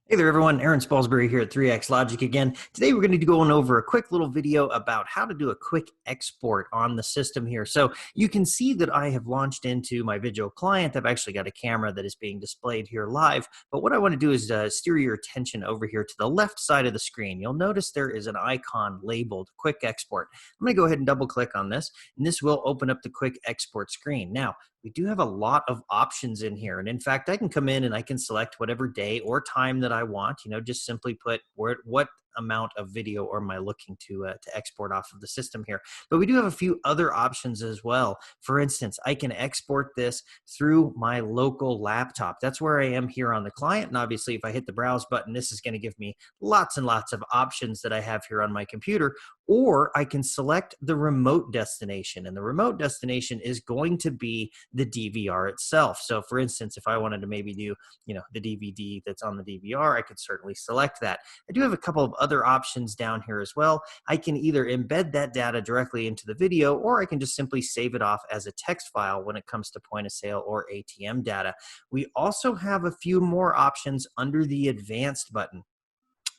Hey there, everyone. Aaron Spalsbury here at 3X Logic again. Today, we're going to be going over a quick little video about how to do a quick export on the system here. So you can see that I have launched into my VIGIL client. I've actually got a camera that is being displayed here live. But what I want to do is steer your attention over here to the left side of the screen. You'll notice there is an icon labeled Quick Export. I'm going to go ahead and double click on this, and this will open up the Quick Export screen. Now, we do have a lot of options in here. And in fact, I can come in and I can select whatever day or time that I want, just simply put what amount of video or am I looking to export off of the system here. But we do have a few other options as well. For instance, I can export this through my local laptop. That's where I am here on the client. And obviously, if I hit the browse button, this is going to give me lots and lots of options that I have here on my computer. Or I can select the remote destination. And the remote destination is going to be the DVR itself. So for instance, if I wanted to maybe do, the DVD that's on the DVR, I could certainly select that. I do have a couple of other options down here as well. I can either embed that data directly into the video, or I can just simply save it off as a text file when it comes to point of sale or ATM data. We also have a few more options under the advanced button.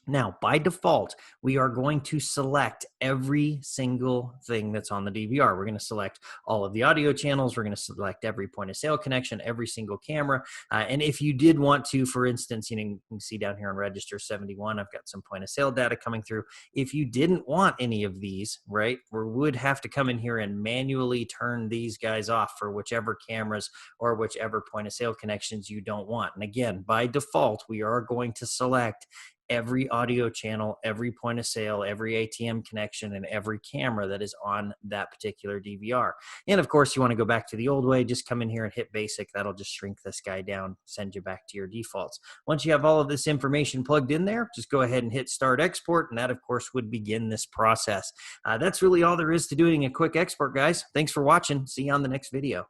Now, by default, we are going to select every single thing that's on the DVR. We're going to select all of the audio channels. We're going to select every point of sale connection, every single camera. And if you did want to, for instance, you can see down here on register 71, I've got some point of sale data coming through. If you didn't want any of these, right, we would have to come in here and manually turn these guys off for whichever cameras or whichever point of sale connections you don't want. And again, by default, we are going to select every audio channel, every point of sale, every ATM connection, and every camera that is on that particular DVR. And of course, you want to go back to the old way, just come in here and hit basic. That'll just shrink this guy down, send you back to your defaults. Once you have all of this information plugged in there, just go ahead and hit start export. And that, of course, would begin this process. That's really all there is to doing a quick export, guys. Thanks for watching. See you on the next video.